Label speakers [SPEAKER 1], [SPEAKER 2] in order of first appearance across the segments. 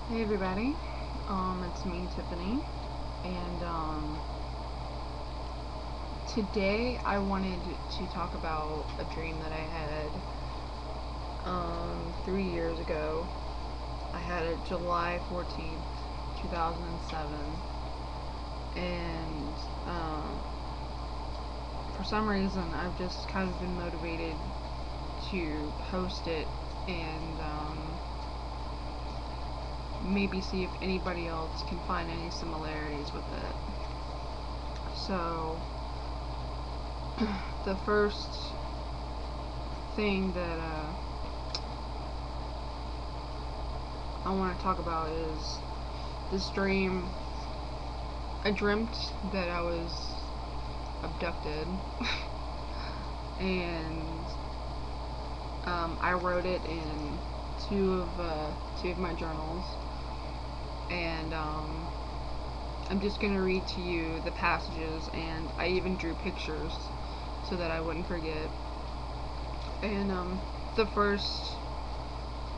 [SPEAKER 1] Hey everybody, it's me, Tiffany, and today I wanted to talk about a dream that I had 3 years ago. I had it July 14th, 2007, and for some reason I've just kind of been motivated to post it and maybe see if anybody else can find any similarities with it. So, the first thing that I want to talk about is this dream. I dreamt that I was abducted, and I wrote it in two of my journals, and I'm just gonna read to you the passages, and I even drew pictures so that I wouldn't forget. And the first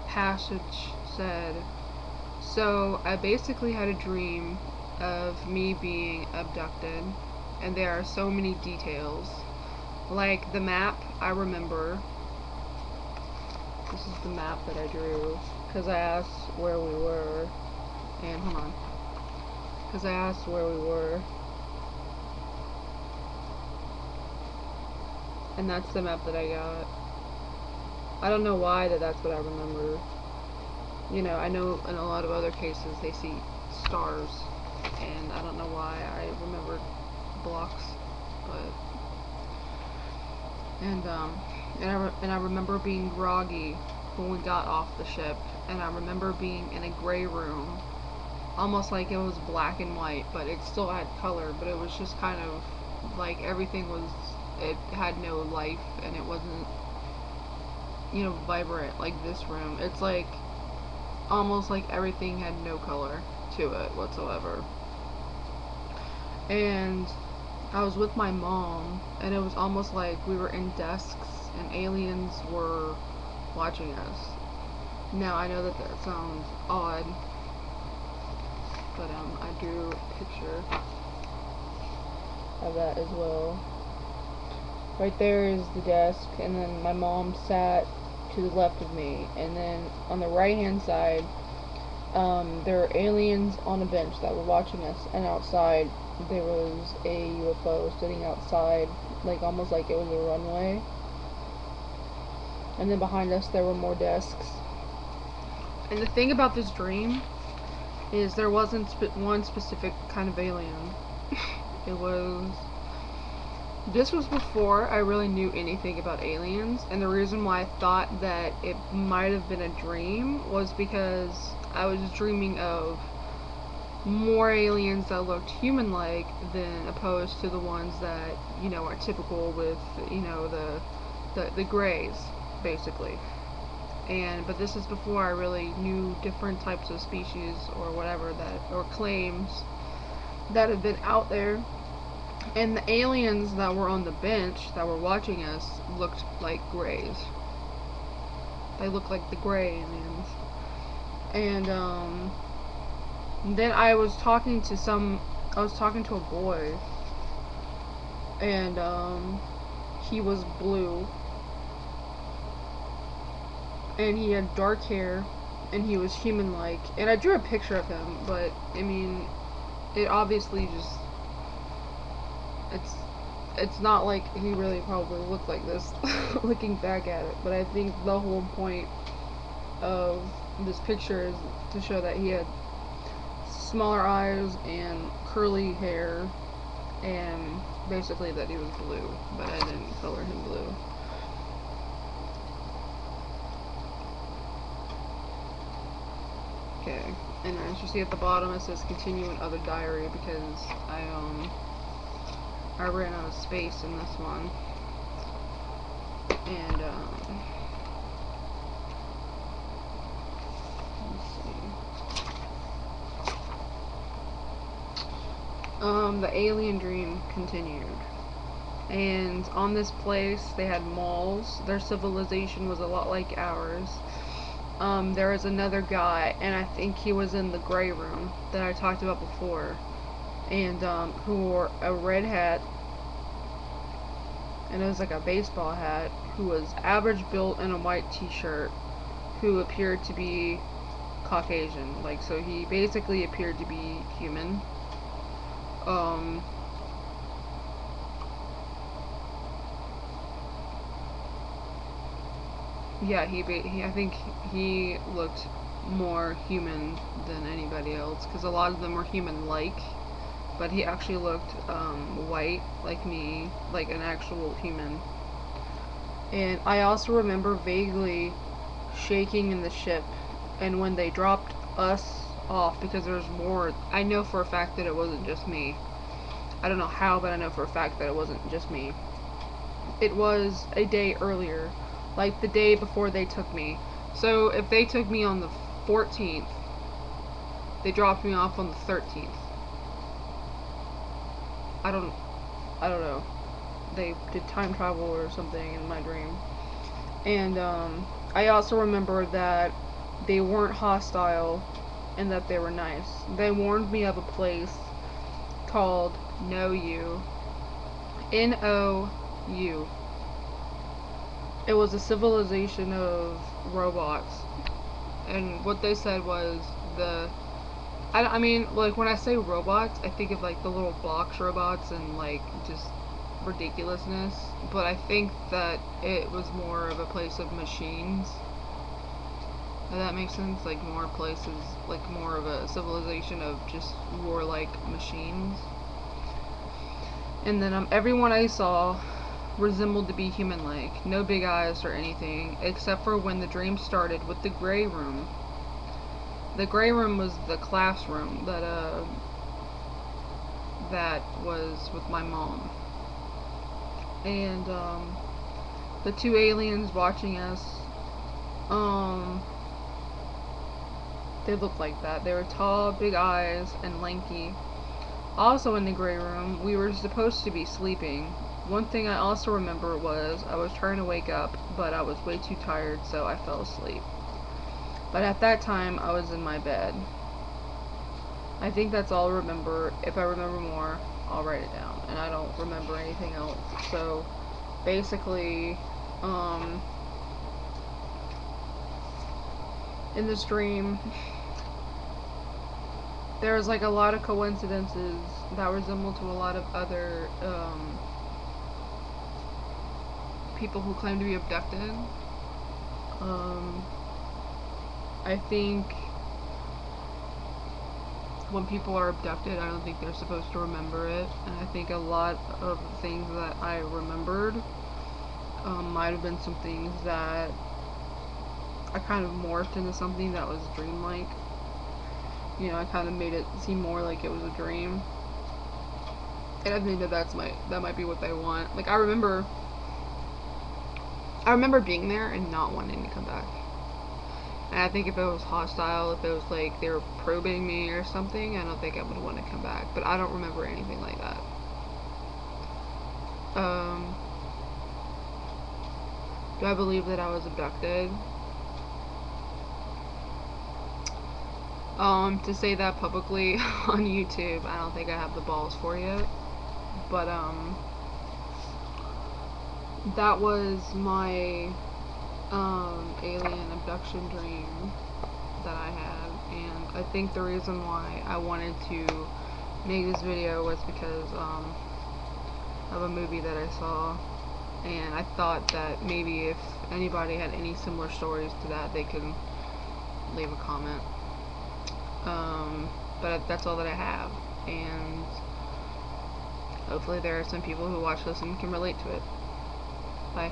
[SPEAKER 1] passage said, "So I basically had a dream of me being abducted, and there are so many details. Like the map, I remember. This is the map that I drew, because I asked where we were, and hold on. Because I asked where we were, and that's the map that I got. I don't know why that's what I remember. You know, I know in a lot of other cases they see stars, and I don't know why I remembered blocks, but and I remember being groggy when we got off the ship, and I remember being in a gray room, almost like it was black and white, but it still had color, but it was just kind of like everything was, it had no life, and it wasn't, you know, vibrant like this room. It's like almost like everything had no color to it whatsoever. And I was with my mom, and it was almost like we were in desks and aliens were watching us. Now I know that sounds odd, but I drew a picture of that as well. Right there is the desk, and then my mom sat to the left of me, and then on the right hand side, there were aliens on a bench that were watching us, and outside there was a UFO sitting outside, like almost like it was a runway. And then behind us there were more desks. And the thing about this dream is there wasn't one specific kind of alien. It was This was before I really knew anything about aliens, and the reason why I thought that it might have been a dream was because I was dreaming of more aliens that looked human-like than opposed to the ones that, you know, are typical with, you know, the grays, basically. But this is before I really knew different types of species or whatever that, or claims that have been out there. And the aliens that were on the bench that were watching us looked like grays. They looked like the gray aliens. And then I was talking to a boy, and he was blue, and he had dark hair, and he was human-like. And I drew a picture of him, but I mean, it obviously just, it's not like he really probably looked like this looking back at it, but I think the whole point of this picture is to show that he had smaller eyes and curly hair, and basically that he was blue, but I didn't color him blue. Okay, and as you see at the bottom it says continue in other diary, because I ran out of space in this one. And let's see. The alien dream continued. And on this place, they had malls. Their civilization was a lot like ours. there was another guy, and I think he was in the gray room that I talked about before, and who wore a red hat, and it was like a baseball hat, who was average built in a white t-shirt, who appeared to be Caucasian. Like, so he basically appeared to be human. Yeah, I think he looked more human than anybody else, because a lot of them were human-like, but he actually looked white, like me, like an actual human. And I also remember vaguely shaking in the ship, and when they dropped us off, because there was more, I know for a fact that it wasn't just me. I don't know how, but I know for a fact that it wasn't just me. It was a day earlier, like the day before they took me. So if they took me on the 14th, they dropped me off on the 13th. I don't know. They did time travel or something in my dream. And I also remember that they weren't hostile and that they were nice. They warned me of a place called Know You. N-O-U. It was a civilization of robots. And what they said was I mean, like, when I say robots, I think of, like, the little box robots and, like, just ridiculousness. But I think that it was more of a place of machines. Does that make sense? Like, more places, like, more of a civilization of just warlike machines. And then everyone I saw resembled to be human-like. No big eyes or anything, except for when the dream started with the gray room. The gray room was the classroom that was with my mom. And the two aliens watching us, they looked like that. They were tall, big eyes, and lanky. Also in the gray room, we were supposed to be sleeping. One thing I also remember was I was trying to wake up, but I was way too tired, so I fell asleep. But at that time, I was in my bed. I think that's all I remember. If I remember more, I'll write it down. And I don't remember anything else. So, basically, in this dream, there was like a lot of coincidences that resemble to a lot of other people who claim to be abducted. I think when people are abducted, I don't think they're supposed to remember it, and I think a lot of things that I remembered might have been some things that I kind of morphed into something that was dreamlike. You know, I kind of made it seem more like it was a dream, and I think that that might be what they want. Like, I remember being there and not wanting to come back. And I think if it was hostile, if it was like they were probing me or something, I don't think I would want to come back. But I don't remember anything like that. Do I believe that I was abducted? To say that publicly on YouTube, I don't think I have the balls for it. But, that was my, alien abduction dream that I had. And I think the reason why I wanted to make this video was because, of a movie that I saw. And I thought that maybe if anybody had any similar stories to that, they could leave a comment. But that's all that I have, and hopefully there are some people who watch this and can relate to it. Bye.